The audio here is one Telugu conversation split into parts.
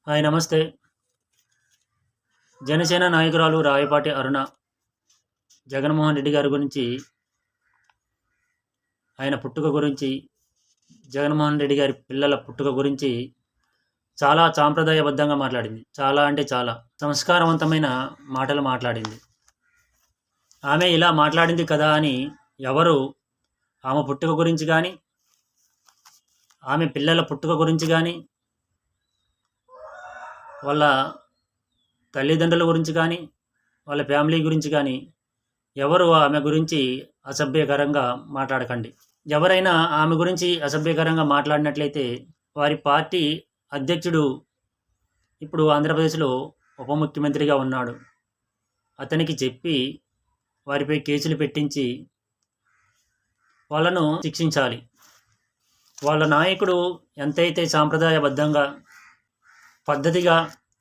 హాయ్ నమస్తే. జనసేన నాయకురాలు రాయపాటి అరుణ జగన్మోహన్ రెడ్డి గారి గురించి, ఆయన పుట్టుక గురించి, జగన్మోహన్ రెడ్డి గారి పిల్లల పుట్టుక గురించి చాలా సాంప్రదాయబద్ధంగా మాట్లాడింది. చాలా అంటే చాలా సంస్కారవంతమైన మాటలు మాట్లాడింది. ఆమె ఇలా మాట్లాడింది కదా అని ఎవరు ఆమె పుట్టుక గురించి కానీ, ఆమె పిల్లల పుట్టుక గురించి కానీ, వాళ్ళ తల్లిదండ్రుల గురించి కానీ, వాళ్ళ ఫ్యామిలీ గురించి కానీ ఎవరు ఆమె గురించి అసభ్యకరంగా మాట్లాడకండి. ఎవరైనా ఆమె గురించి అసభ్యకరంగా మాట్లాడినట్లయితే వారి పార్టీ అధ్యక్షుడు ఇప్పుడు ఆంధ్రప్రదేశ్లో ఉప ముఖ్యమంత్రిగా ఉన్నాడు. అతనికి చెప్పి వారిపై కేసులు పెట్టించి వాళ్ళను శిక్షించాలి. వాళ్ళ నాయకుడు ఎంతైతే సాంప్రదాయబద్ధంగా పద్ధతిగా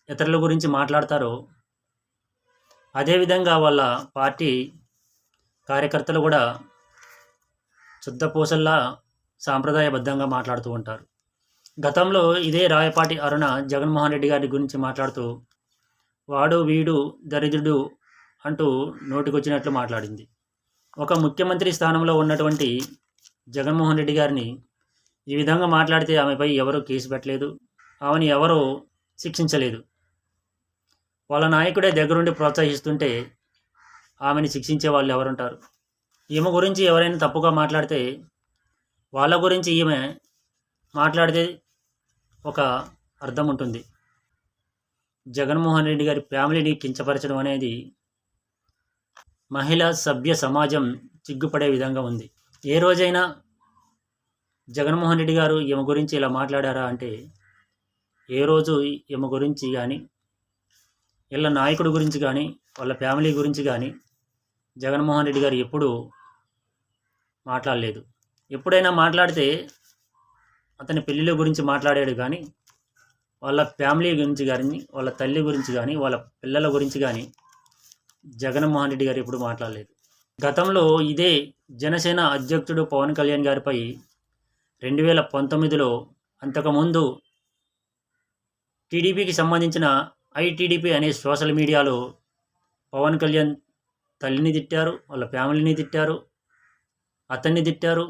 ఇతరుల గురించి మాట్లాడతారో అదేవిధంగా వాళ్ళ పార్టీ కార్యకర్తలు కూడా శుద్ధపూసల్లా సాంప్రదాయబద్ధంగా మాట్లాడుతూ ఉంటారు. గతంలో ఇదే రాయపాటి అరుణ జగన్మోహన్ రెడ్డి గారి గురించి మాట్లాడుతూ వాడు వీడు దరిద్రుడు అంటూ నోటికొచ్చినట్లు మాట్లాడింది. ఒక ముఖ్యమంత్రి స్థానంలో ఉన్నటువంటి జగన్మోహన్ రెడ్డి గారిని ఈ విధంగా మాట్లాడితే ఆమెపై ఎవరూ కేసు పెట్టలేదు, ఆమెను ఎవరూ శిక్షించలేదు. వాళ్ళ నాయకుడే దగ్గరుండి ప్రోత్సహిస్తుంటే ఆమెను శిక్షించే వాళ్ళు ఎవరుంటారు? ఈమె గురించి ఎవరైనా తప్పుగా మాట్లాడితే వాళ్ళ గురించి ఈమె మాట్లాడితే ఒక అర్థం ఉంటుంది. జగన్మోహన్ రెడ్డి గారి ఫ్యామిలీని కించపరచడం అనేది మహిళా సభ్య సమాజం సిగ్గుపడే విధంగా ఉంది. ఏ రోజైనా జగన్మోహన్ రెడ్డి గారు ఈమె గురించి ఇలా మాట్లాడారా అంటే ఏ రోజు ఈమె గురించి కానీ, వీళ్ళ నాయకుడి గురించి కానీ, వాళ్ళ ఫ్యామిలీ గురించి కానీ జగన్మోహన్ రెడ్డి గారు ఎప్పుడూ మాట్లాడలేదు. ఎప్పుడైనా మాట్లాడితే అతని పెళ్ళిళ్ళ గురించి మాట్లాడాడు కానీ వాళ్ళ ఫ్యామిలీ గురించి కానీ, వాళ్ళ తల్లి గురించి కానీ, వాళ్ళ పిల్లల గురించి కానీ జగన్మోహన్ రెడ్డి గారు ఎప్పుడు మాట్లాడలేదు. గతంలో ఇదే జనసేన అధ్యక్షుడు పవన్ కళ్యాణ్ గారిపై 2019లో అంతకుముందు టీడీపీకి సంబంధించిన ఐటీడీపీ అనే సోషల్ మీడియాలో పవన్ కళ్యాణ్ తల్లిని తిట్టారు, వాళ్ళ ఫ్యామిలీని తిట్టారు, అతన్ని తిట్టారు.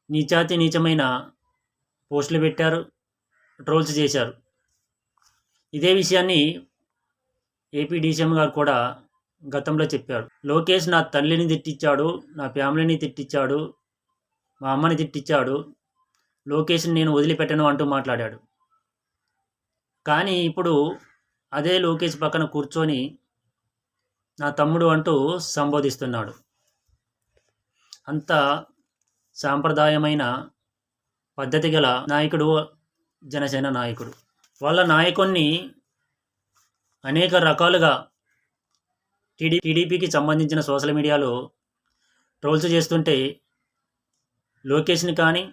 నీచాతి నీచమైన పోస్టులు పెట్టారు, ట్రోల్స్ చేశారు. ఇదే విషయాన్ని ఏపీ డీసీఎం గారు కూడా గతంలో చెప్పారు. లోకేష్ నా తల్లిని తిట్టించాడు, నా ఫ్యామిలీని తిట్టించాడు, మా అమ్మని తిట్టించాడు, లోకేష్ని నేను వదిలిపెట్టను అంటూ మాట్లాడాడు. కానీ ఇప్పుడు అదే లోకేష్ పక్కన కూర్చొని నా తమ్ముడు అంటూ సంబోధిస్తున్నాడు. అంత సాంప్రదాయమైన పద్ధతి గల నాయకుడు జనసేన నాయకుడు. వాళ్ళ నాయకుడిని అనేక రకాలుగా టీడీపీకి సంబంధించిన సోషల్ మీడియాలో ట్రోల్స్ చేస్తుంటే లోకేష్ని కానీ,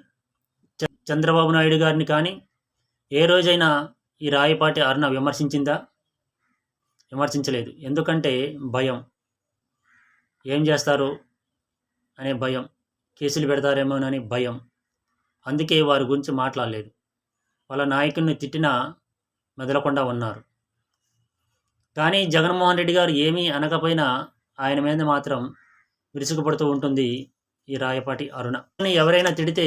చంద్రబాబు నాయుడు గారిని కానీ ఏ రోజైనా ఈ రాయపాటి అరుణ విమర్శించిందా? విమర్శించలేదు. ఎందుకంటే భయం. ఏం చేస్తారు అనే భయం, కేసులు పెడతారేమోనని భయం. అందుకే వారి గురించి మాట్లాడలేదు. వాళ్ళ నాయకుడిని తిట్టినా మెదలకుండా ఉన్నారు. కానీ జగన్మోహన్ రెడ్డి గారు ఏమీ అనకపోయినా ఆయన మీద మాత్రం విరుచుకుపడుతూ ఉంటుంది ఈ రాయపాటి అరుణ. ఎవరైనా తిడితే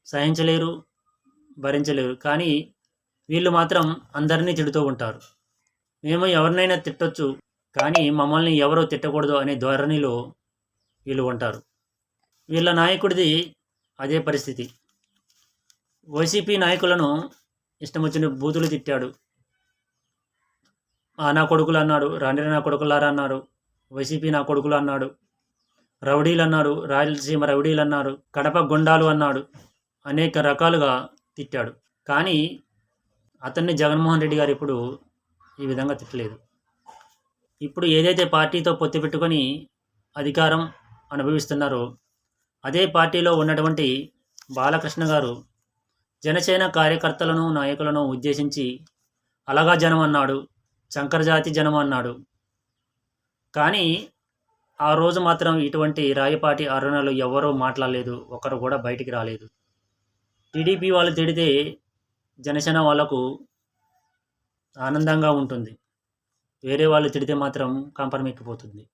సహించలేరు, భరించలేరు. కానీ వీళ్ళు మాత్రం అందరినీ తిడుతూ ఉంటారు. మేము ఎవరినైనా తిట్టొచ్చు, కానీ మమ్మల్ని ఎవరో తిట్టకూడదు అనే ధోరణిలో వీళ్ళు ఉంటారు. వీళ్ళ నాయకుడిది అదే పరిస్థితి. వైసీపీ నాయకులను ఇష్టం వచ్చిన బూతులు తిట్టాడు. నా కొడుకులు అన్నాడు, రాండ్రి నా కొడుకులారా అన్నాడు, వైసీపీ నా కొడుకులు అన్నాడు, రౌడీలు అన్నాడు, రాయలసీమ రౌడీలు అన్నాడు, కడప గుండాలు అన్నాడు, అనేక రకాలుగా తిట్టాడు. కానీ అతన్ని జగన్మోహన్ రెడ్డి గారు ఇప్పుడు ఈ విధంగా తిట్టలేదు. ఇప్పుడు ఏదైతే పార్టీతో పొత్తు పెట్టుకొని అధికారం అనుభవిస్తున్నారో అదే పార్టీలో ఉన్నటువంటి బాలకృష్ణ గారు జనసేన కార్యకర్తలను, నాయకులను ఉద్దేశించి అలగా జనం అన్నాడు, శంకరజాతి జనం అన్నాడు. కానీ ఆ రోజు మాత్రం ఇటువంటి రాయపాటి అరుణలు ఎవరూ మాట్లాడలేదు, ఒకరు కూడా బయటికి రాలేదు. టీడీపీ వాళ్ళు తిడితే జనసేన వాళ్ళకు ఆనందంగా ఉంటుంది. వేరే వాళ్ళు తిడితే మాత్రం కంపరం ఎక్కిపోతుంది.